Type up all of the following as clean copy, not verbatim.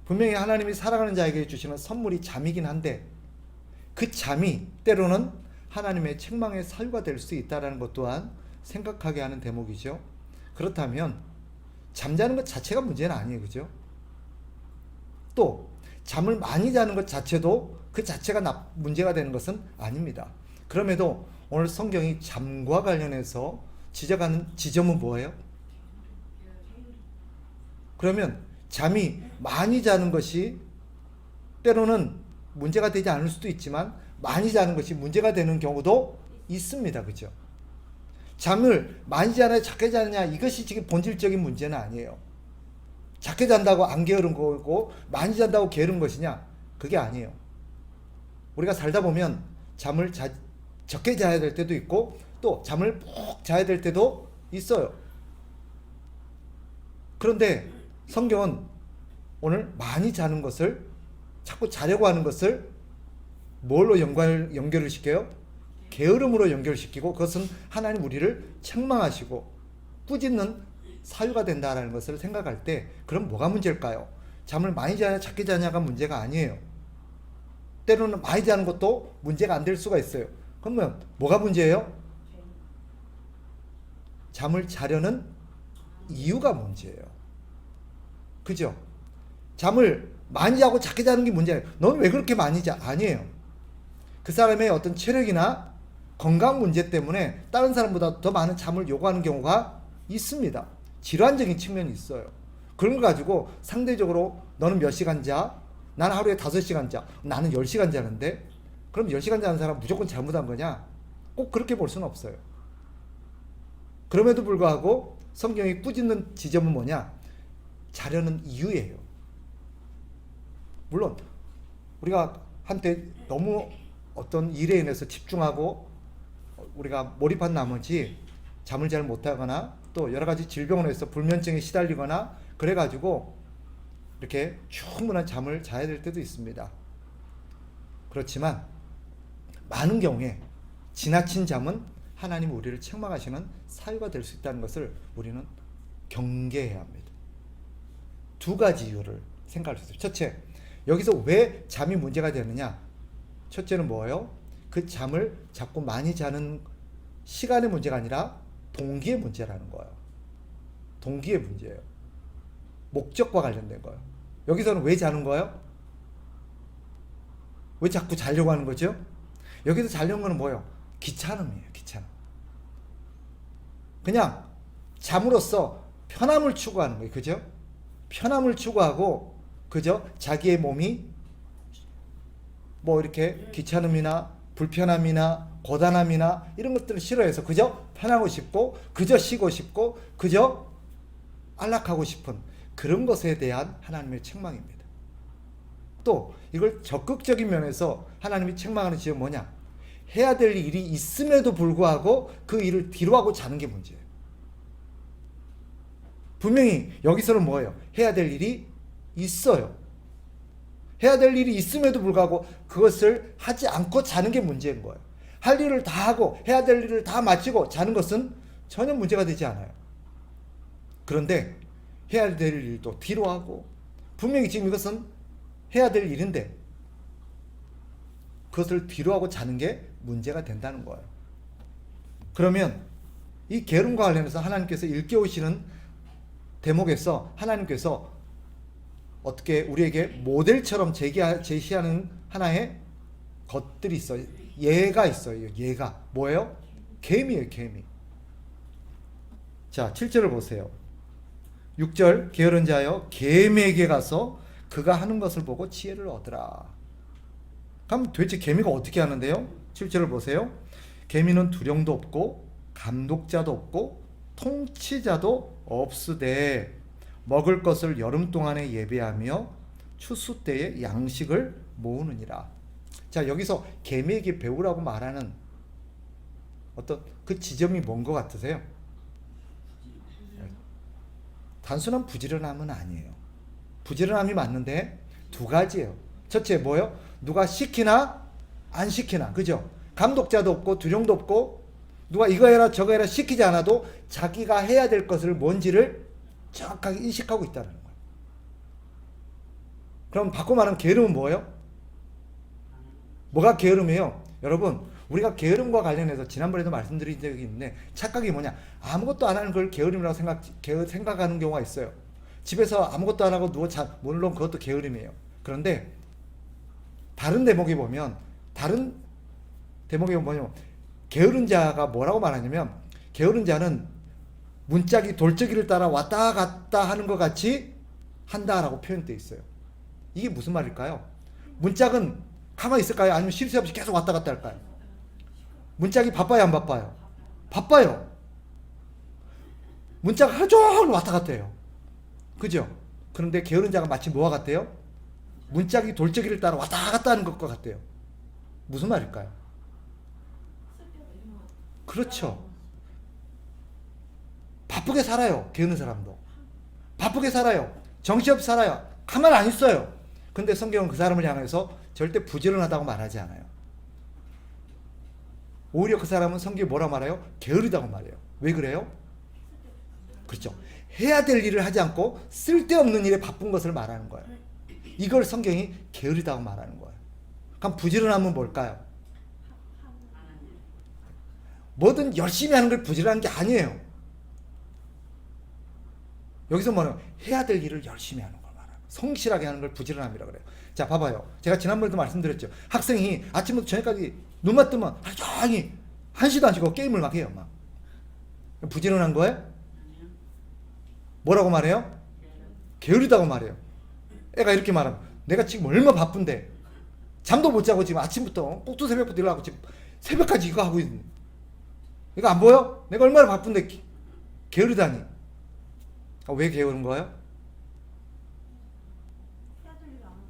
분명히 하나님이 사랑하는 자에게 주시는 선물이 잠이긴 한데 그 잠이 때로는 하나님의 책망의 사유가 될 수 있다는 것 또한 생각하게 하는 대목이죠. 그렇다면 잠자는 것 자체가 문제는 아니에요. 그죠? 또 잠을 많이 자는 것 자체도 그 자체가 문제가 되는 것은 아닙니다. 그럼에도 오늘 성경이 잠과 관련해서 지적하는 지점은 뭐예요? 그러면 잠이 많이 자는 것이 때로는 문제가 되지 않을 수도 있지만 많이 자는 것이 문제가 되는 경우도 있습니다. 그죠? 잠을 많이 자느냐 작게 자느냐 이것이 지금 본질적인 문제는 아니에요. 작게 잔다고 안 게으른 거고 많이 잔다고 게으른 것이냐? 그게 아니에요. 우리가 살다 보면 잠을 적게 자야 될 때도 있고 또 잠을 푹 자야 될 때도 있어요. 그런데 성경은 오늘 많이 자는 것을 자꾸 자려고 하는 것을 뭘로 연결을 시켜요? 게으름으로 연결시키고 그것은 하나님 우리를 책망하시고 꾸짖는 사유가 된다라는 것을 생각할 때 그럼 뭐가 문제일까요? 잠을 많이 자냐 작게 자냐가 문제가 아니에요. 때로는 많이 자는 것도 문제가 안 될 수가 있어요. 그러면 뭐가 문제예요? 잠을 자려는 이유가 문제예요. 그죠? 잠을 많이 자고 작게 자는 게 문제예요. 너는 왜 그렇게 많이 자? 아니에요. 그 사람의 어떤 체력이나 건강 문제 때문에 다른 사람보다 더 많은 잠을 요구하는 경우가 있습니다. 질환적인 측면이 있어요. 그런 거 가지고 상대적으로 너는 몇 시간 자? 나는 하루에 5시간 자. 나는 10시간 자는데? 그럼 10시간 자는 사람 무조건 잘못한 거냐? 꼭 그렇게 볼 수는 없어요. 그럼에도 불구하고 성경이 꾸짖는 지점은 뭐냐? 자려는 이유예요. 물론 우리가 한때 너무 어떤 일에 인해서 집중하고 우리가 몰입한 나머지 잠을 잘 못하거나 또 여러 가지 질병으로 해서 불면증에 시달리거나 그래가지고 이렇게 충분한 잠을 자야 될 때도 있습니다. 그렇지만 많은 경우에 지나친 잠은 하나님 우리를 책망하시는 사유가 될 수 있다는 것을 우리는 경계해야 합니다. 두 가지 이유를 생각할 수 있어요. 첫째, 여기서 왜 잠이 문제가 되느냐? 첫째는 뭐예요? 그 잠을 자꾸 많이 자는 시간의 문제가 아니라 동기의 문제라는 거예요. 동기의 문제예요. 목적과 관련된 거예요. 여기서는 왜 자는 거예요? 왜 자꾸 자려고 하는 거죠? 여기서 자려는 거는 뭐예요? 귀찮음이에요. 귀찮음. 그냥 잠으로써 편함을 추구하는 거예요. 그죠? 편함을 추구하고 그죠? 자기의 몸이 뭐 이렇게 귀찮음이나 불편함이나 고단함이나 이런 것들을 싫어해서 그저 편하고 싶고 그저 쉬고 싶고 그저 안락하고 싶은 그런 것에 대한 하나님의 책망입니다. 또 이걸 적극적인 면에서 하나님이 책망하는 지점은 뭐냐? 해야 될 일이 있음에도 불구하고 그 일을 뒤로하고 자는 게 문제예요. 분명히 여기서는 뭐예요? 해야 될 일이 있어요. 해야 될 일이 있음에도 불구하고 그것을 하지 않고 자는 게 문제인 거예요. 할 일을 다 하고 해야 될 일을 다 마치고 자는 것은 전혀 문제가 되지 않아요. 그런데 해야 될 일도 뒤로 하고 분명히 지금 이것은 해야 될 일인데 그것을 뒤로 하고 자는 게 문제가 된다는 거예요. 그러면 이 게으름과 관련해서 하나님께서 일깨우시는 대목에서 하나님께서 어떻게 우리에게 모델처럼 제시하는 하나의 것들이 있어요. 예가 있어요. 예가. 뭐예요? 계미예요. 계미. 자, 7절을 보세요. 6절 게으른 자여 계미에게 가서 그가 하는 것을 보고 지혜를 얻으라. 그럼 도대체 계미가 어떻게 하는데요? 7절을 보세요. 계미는 두령도 없고 감독자도 없고 통치자도 없으되 먹을 것을 여름 동안에 예배하며 추수 때에 양식을 모으느니라. 자, 여기서 계미에게 배우라고 말하는 어떤 그 지점이 뭔 것 같으세요? 단순한 부지런함은 아니에요. 부지런함이 맞는데 두 가지예요. 첫째 뭐예요? 누가 시키나 안 시키나. 그죠? 감독자도 없고 두령도 없고 누가 이거 해라 저거 해라 시키지 않아도 자기가 해야 될 것을 뭔지를 정확하게 인식하고 있다는 거예요. 그럼 바꿔 말하면 게으름은 뭐예요? 뭐가 게으름이에요? 여러분, 우리가 게으름과 관련해서 지난번에도 말씀드린 적이 있는데 착각이 뭐냐? 아무것도 안 하는 걸 게으름이라고 생각하는 경우가 있어요. 집에서 아무것도 안 하고 물론 그것도 게으름이에요. 그런데 다른 대목에 보면 뭐냐면 게으른 자가 뭐라고 말하냐면 게으른 자는 문짝이 돌적이를 따라 왔다 갔다 하는 것 같이 한다라고 표현되어 있어요. 이게 무슨 말일까요? 문짝은 가만히 있을까요? 아니면 쉴 새 없이 계속 왔다 갔다 할까요? 문짝이 바빠요, 안 바빠요? 바빠요. 문짝 하루 종일 왔다 갔다 해요. 그죠? 그런데 게으른 자가 마치 뭐와 같아요? 문짝이 돌적이를 따라 왔다 갔다 하는 것과 같아요. 무슨 말일까요? 그렇죠. 바쁘게 살아요. 게으른 사람도. 바쁘게 살아요. 정신없이 살아요. 가만 안 있어요. 근데 성경은 그 사람을 향해서 절대 부지런하다고 말하지 않아요. 오히려 그 사람은 성경이 뭐라 말해요? 게으르다고 말해요. 왜 그래요? 그렇죠. 해야 될 일을 하지 않고 쓸데없는 일에 바쁜 것을 말하는 거예요. 이걸 성경이 게으르다고 말하는 거예요. 그럼 부지런함은 뭘까요? 뭐든 열심히 하는 걸 부지런한 게 아니에요. 여기서 뭐냐면 해야 될 일을 열심히 하는 걸 말하는 거예요. 성실하게 하는 걸 부지런함이라고 그래요. 자, 봐봐요. 제가 지난번에도 말씀드렸죠. 학생이 아침부터 저녁까지 눈만 뜨면 하루 종일 한시도 안 쉬고 게임을 막 해요. 막. 부지런한 거예요? 뭐라고 말해요? 게으르다고 말해요. 애가 이렇게 말하면 내가 지금 얼마나 바쁜데 잠도 못 자고 지금 아침부터 꼭두 새벽부터 일어나고 지금 새벽까지 이거 하고 있는 이거 안 보여? 내가 얼마나 바쁜데 게으르다니. 왜 게으른 거예요?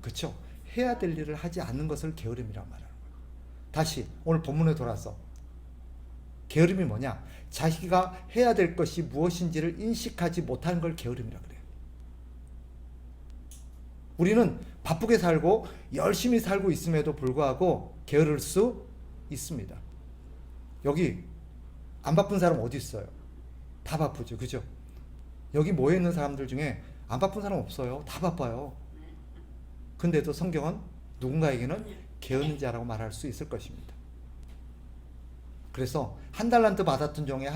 그렇죠. 해야 될 일을 하지 않는 것을 게으름이라고 말하는 거예요. 다시 오늘 본문에 돌아서 게으름이 뭐냐? 자기가 해야 될 것이 무엇인지를 인식하지 못하는 걸 게으름이라고 그래요. 우리는 바쁘게 살고 열심히 살고 있음에도 불구하고 게으를 수 있습니다. 여기 안 바쁜 사람 어디 있어요? 다 바쁘죠. 그죠? 여기 모여 있는 사람들 중에 안 바쁜 사람 없어요. 다 바빠요. 근데도 성경은 누군가에게는 게으른 자라고 말할 수 있을 것입니다. 그래서 한 달란트 받았던 종의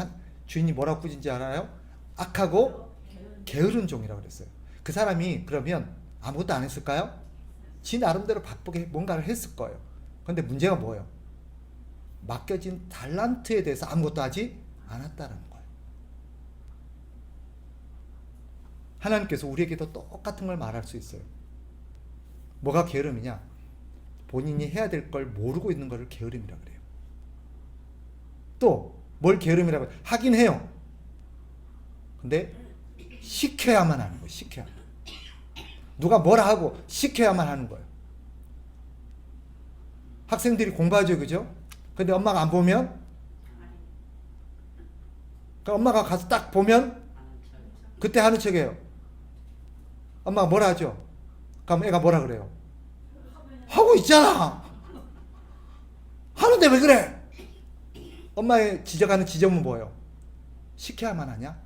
주인이 뭐라고 꾸진지 알아요? 악하고 게으른 종이라고 그랬어요. 그 사람이 그러면 아무것도 안 했을까요? 지 나름대로 바쁘게 뭔가를 했을 거예요. 그런데 문제가 뭐예요? 맡겨진 달란트에 대해서 아무것도 하지 않았다는 거예요. 하나님께서 우리에게도 똑같은 걸 말할 수 있어요. 뭐가 게으름이냐? 본인이 해야 될 걸 모르고 있는 걸 게으름이라고 그래요. 또 뭘 게으름이라고 해요? 하긴 해요. 근데 시켜야만 하는 거예요. 시켜야만. 누가 뭐라 하고 시켜야만 하는 거예요. 학생들이 공부하죠. 그죠? 근데 엄마가 안 보면 그러니까 엄마가 가서 딱 보면 그때 하는 척이에요. 엄마가 뭐라 하죠? 그럼 애가 뭐라 그래요? 하고 있잖아. 하는데 왜 그래? 엄마의 지적하는 지점은 뭐예요? 시켜야만 하냐?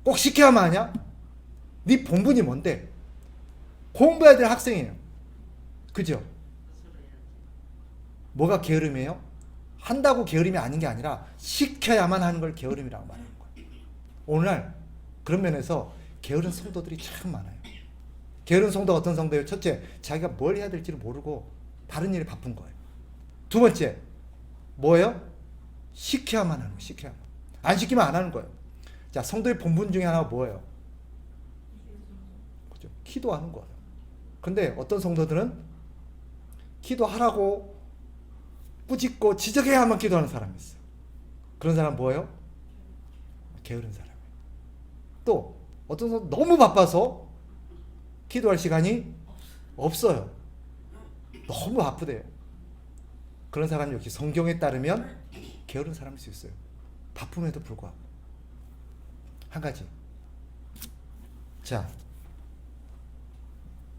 꼭 시켜야만 하냐? 네 본분이 뭔데? 공부해야 될 학생이에요. 그죠? 뭐가 게으름이에요? 한다고 게으름이 아닌 게 아니라 시켜야만 하는 걸 게으름이라고 말하는 거예요. 오늘날 그런 면에서 게으른 성도들이 참 많아요. 게으른 성도가 어떤 성도예요? 첫째, 자기가 뭘 해야 될지를 모르고 다른 일에 바쁜 거예요. 두 번째, 뭐예요? 시켜야만 하는 거예요. 시켜야만. 안 시키면 안 하는 거예요. 자, 성도의 본분 중에 하나가 뭐예요? 그렇죠? 기도하는 거예요. 근데 어떤 성도들은 기도하라고 꾸짖고 지적해야만 기도하는 사람이 있어요. 그런 사람 뭐예요? 게으른 사람이에요. 또 어떤 사람 너무 바빠서 기도할 시간이 없어요. 너무 바쁘대요. 그런 사람이 역시 성경에 따르면 게으른 사람일 수 있어요. 바쁨에도 불구하고. 한 가지. 자,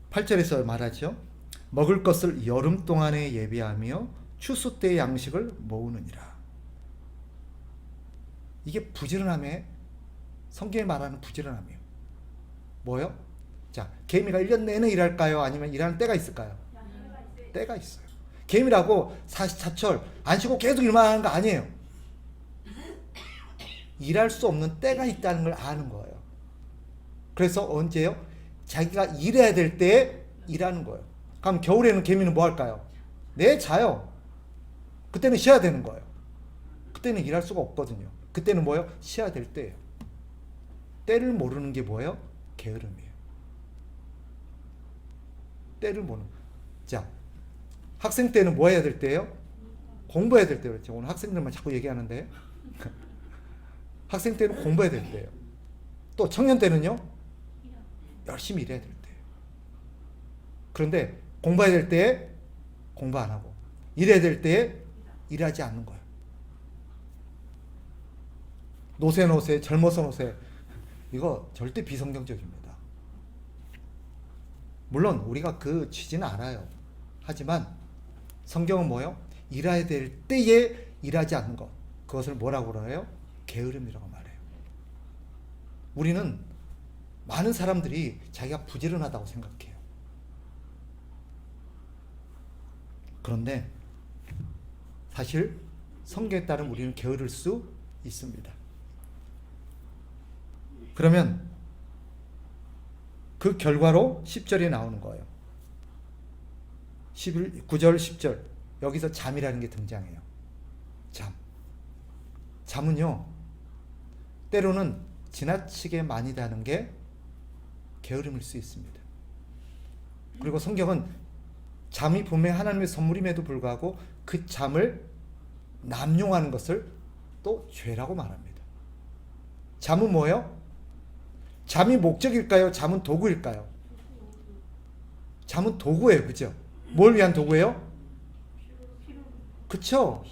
8절에서 말하죠. 먹을 것을 여름 동안에 예비하며 추수 때의 양식을 모으느니라. 이게 부지런함에 성경이 말하는 부지런함이에요. 뭐요? 자, 개미가 1년 내내 일할까요? 아니면 일하는 때가 있을까요? 때가 있어요. 개미라고 사시사철 안 쉬고 계속 일만 하는 거 아니에요. 일할 수 없는 때가 있다는 걸 아는 거예요. 그래서 언제요? 자기가 일해야 될 때에 일하는 거예요. 그럼 겨울에는 개미는 뭐 할까요? 네, 자요. 그때는 쉬어야 되는 거예요. 그때는 일할 수가 없거든요. 그때는 뭐예요? 쉬어야 될 때예요. 때를 모르는 게 뭐예요? 게으름이에요. 때를 모르는. 자, 학생 때는 뭐 해야 될 때예요? 공부해야 될 때요. 그렇죠. 오늘 학생들만 자꾸 얘기하는데 학생 때는 공부해야 될 때예요. 또 청년 때는요? 열심히 일해야 될 때예요. 그런데 공부해야 될 때에 공부 안 하고 일해야 될 때에 일하지 않는 거예요. 노세 젊어서 노세, 이거 절대 비성경적입니다. 물론 우리가 그 취지는 알아요. 하지만 성경은 뭐예요? 일해야 될 때에 일하지 않는 것, 그것을 뭐라고 그래요? 게으름이라고 말해요. 우리는 많은 사람들이 자기가 부지런하다고 생각해요. 그런데 사실 성경에 따르면 우리는 게으를 수 있습니다. 그러면 그 결과로 10절에 나오는 거예요. 9절 10절 여기서 잠이라는 게 등장해요. 잠은요 때로는 지나치게 많이 자는 게 게으름일 수 있습니다. 그리고 성경은 잠이 분명히 하나님의 선물임에도 불구하고 그 잠을 남용하는 것을 또 죄라고 말합니다. 잠은 뭐예요? 잠이 목적일까요? 잠은 도구일까요? 잠은 도구예요. 그죠? 뭘 위한 도구예요? 그쵸?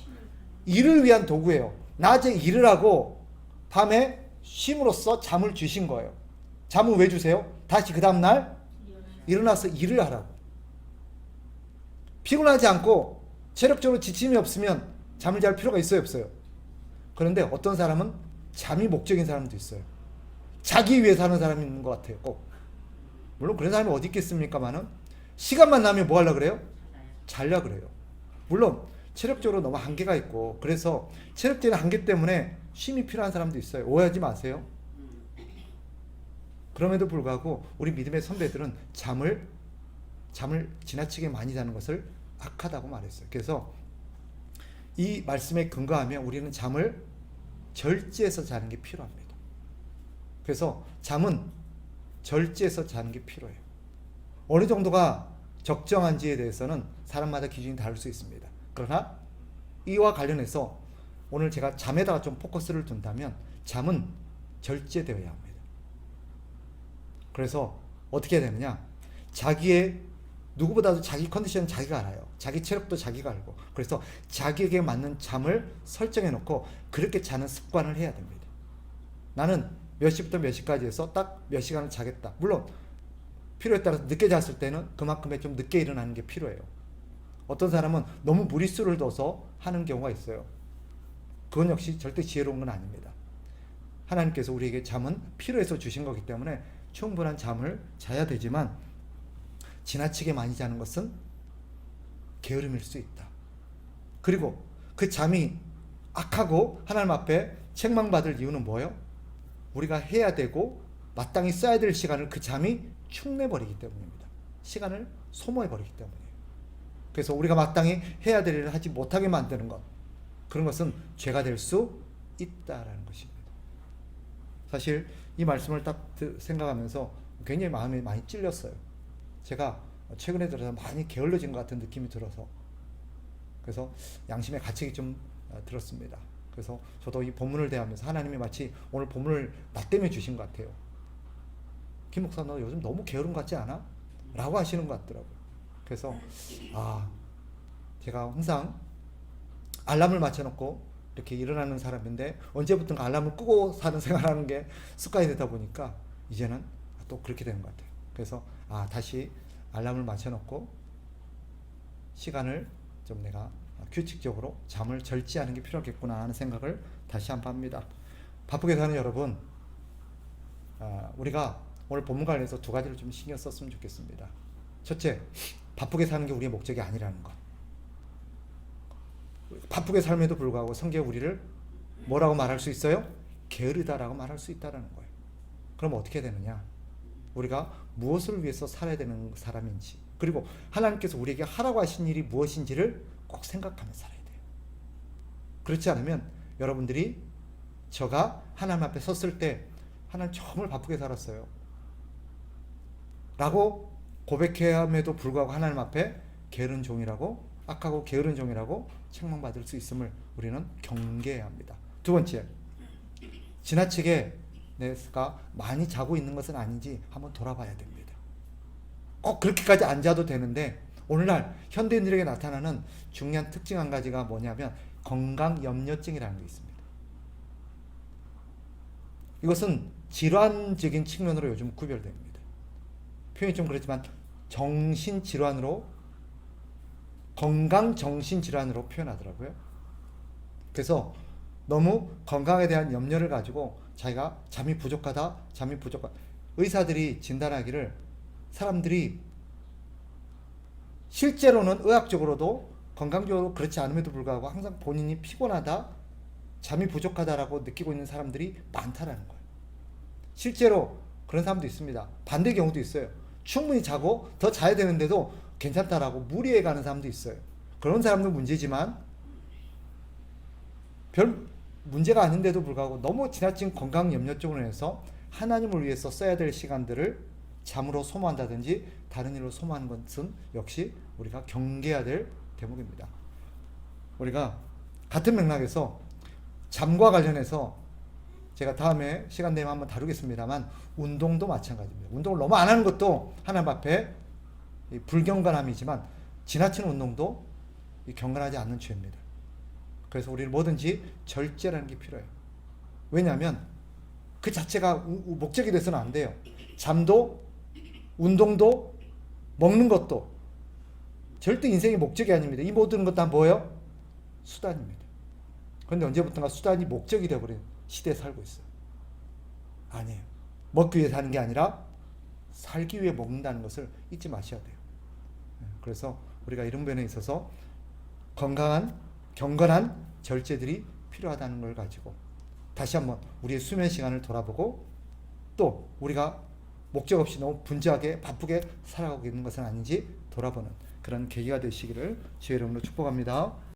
일을 위한 도구예요. 낮에 일을 하고 밤에 쉼으로써 잠을 주신 거예요. 잠은 왜 주세요? 다시 그 다음날 일어나서 일을 하라고. 피곤하지 않고 체력적으로 지침이 없으면 잠을 잘 필요가 있어요, 없어요? 그런데 어떤 사람은 잠이 목적인 사람도 있어요. 자기 위해 사는 사람이 있는 것 같아요, 꼭. 물론 그런 사람이 어디 있겠습니까만은 시간만 나면 뭐 하려고 그래요? 자려고 그래요. 물론 체력적으로 너무 한계가 있고 그래서 체력적인 한계 때문에 쉼이 필요한 사람도 있어요. 오해하지 마세요. 그럼에도 불구하고 우리 믿음의 선배들은 잠을 지나치게 많이 자는 것을 악하다고 말했어요. 그래서 이 말씀에 근거하며 우리는 잠을 절제해서 자는 게 필요합니다. 그래서 잠은 절제해서 자는 게 필요해요. 어느 정도가 적정한지에 대해서는 사람마다 기준이 다를 수 있습니다. 그러나 이와 관련해서 오늘 제가 잠에다가 좀 포커스를 둔다면 잠은 절제되어야 합니다. 그래서 어떻게 해야 되느냐? 누구보다도 자기 컨디션은 자기가 알아요. 자기 체력도 자기가 알고. 그래서 자기에게 맞는 잠을 설정해 놓고 그렇게 자는 습관을 해야 됩니다. 나는 몇 시부터 몇 시까지 해서 딱 몇 시간을 자겠다. 물론 필요에 따라서 늦게 잤을 때는 그만큼의 좀 늦게 일어나는 게 필요해요. 어떤 사람은 너무 무리수를 둬서 하는 경우가 있어요. 그건 역시 절대 지혜로운 건 아닙니다. 하나님께서 우리에게 잠은 필요해서 주신 거기 때문에 충분한 잠을 자야 되지만 지나치게 많이 자는 것은 게으름일 수 있다. 그리고 그 잠이 악하고 하나님 앞에 책망받을 이유는 뭐예요? 우리가 해야 되고 마땅히 써야 될 시간을 그 잠이 축내버리기 때문입니다. 시간을 소모해버리기 때문이에요. 그래서 우리가 마땅히 해야 될 일을 하지 못하게 만드는 것, 그런 것은 죄가 될 수 있다라는 것입니다. 사실 이 말씀을 딱 생각하면서 굉장히 마음이 많이 찔렸어요. 제가 최근에 들어서 많이 게을러진 것 같은 느낌이 들어서, 그래서 양심의 가책이 좀 들었습니다. 그래서 저도 이 본문을 대하면서 하나님이 마치 오늘 본문을 나 때문에 주신 것 같아요. 김 목사, 너 요즘 너무 게으른 것 같지 않아? 라고 하시는 것 같더라고요. 그래서 제가 항상 알람을 맞춰놓고 이렇게 일어나는 사람인데 언제부턴가 알람을 끄고 사는 생활하는 게 습관이 되다 보니까 이제는 또 그렇게 되는 것 같아요. 그래서 다시 알람을 맞춰놓고 시간을 좀 내가 규칙적으로 잠을 절제하는 게 필요하겠구나 하는 생각을 다시 한번 합니다. 바쁘게 사는 여러분, 우리가 오늘 본문 관련해서 두 가지를 좀 신경 썼으면 좋겠습니다. 첫째, 바쁘게 사는 게 우리의 목적이 아니라는 것. 바쁘게 삶에도 불구하고 성경이 우리를 뭐라고 말할 수 있어요? 게으르다라고 말할 수 있다는 거예요. 그럼 어떻게 되느냐? 우리가 무엇을 위해서 살아야 되는 사람인지, 그리고 하나님께서 우리에게 하라고 하신 일이 무엇인지를 꼭 생각하며 살아야 돼요. 그렇지 않으면 여러분들이 저가 하나님 앞에 섰을 때 하나님 정말 바쁘게 살았어요 라고 고백함에도 불구하고 하나님 앞에 게으른 종이라고, 악하고 게으른 종이라고 책망받을 수 있음을 우리는 경계해야 합니다. 두 번째, 지나치게 내가 많이 자고 있는 것은 아닌지 한번 돌아봐야 됩니다. 꼭 그렇게까지 안 자도 되는데 오늘날 현대인들에게 나타나는 중요한 특징 한 가지가 뭐냐면 건강염려증이라는 게 있습니다. 이것은 질환적인 측면으로 요즘 구별됩니다. 표현이 좀 그렇지만 정신질환으로, 건강정신질환으로 표현하더라고요. 그래서 너무 건강에 대한 염려를 가지고 자기가 잠이 부족하다. 의사들이 진단하기를 사람들이 실제로는 의학적으로도 건강적으로 그렇지 않음에도 불구하고 항상 본인이 피곤하다, 잠이 부족하다라고 느끼고 있는 사람들이 많다라는 거예요. 실제로 그런 사람도 있습니다. 반대 경우도 있어요. 충분히 자고 더 자야 되는데도 괜찮다라고 무리해 가는 사람도 있어요. 그런 사람도 문제지만 별 문제가 아닌데도 불구하고 너무 지나친 건강 염려증으로 해서 하나님을 위해서 써야 될 시간들을 잠으로 소모한다든지 다른 일로 소모하는 것은 역시 우리가 경계해야 될 대목입니다. 우리가 같은 맥락에서 잠과 관련해서 제가 다음에 시간 되면 한번 다루겠습니다만 운동도 마찬가지입니다. 운동을 너무 안 하는 것도 하나님 앞에 불경건함이지만 지나친 운동도 경건하지 않는 죄입니다. 그래서 우리는 뭐든지 절제라는 게 필요해요. 왜냐하면 그 자체가 목적이 돼서는 안 돼요. 잠도, 운동도, 먹는 것도 절대 인생의 목적이 아닙니다. 이 모든 것 다 뭐예요? 수단입니다. 그런데 언제부턴가 수단이 목적이 되어버린 시대에 살고 있어요. 아니에요. 먹기 위해 사는 게 아니라 살기 위해 먹는다는 것을 잊지 마셔야 돼요. 그래서 우리가 이런 면에 있어서 건강한, 경건한 절제들이 필요하다는 걸 가지고 다시 한번 우리의 수면 시간을 돌아보고 또 우리가 목적 없이 너무 분주하게 바쁘게 살아가고 있는 것은 아닌지 돌아보는 그런 계기가 되시기를 주의 이름으로 축복합니다.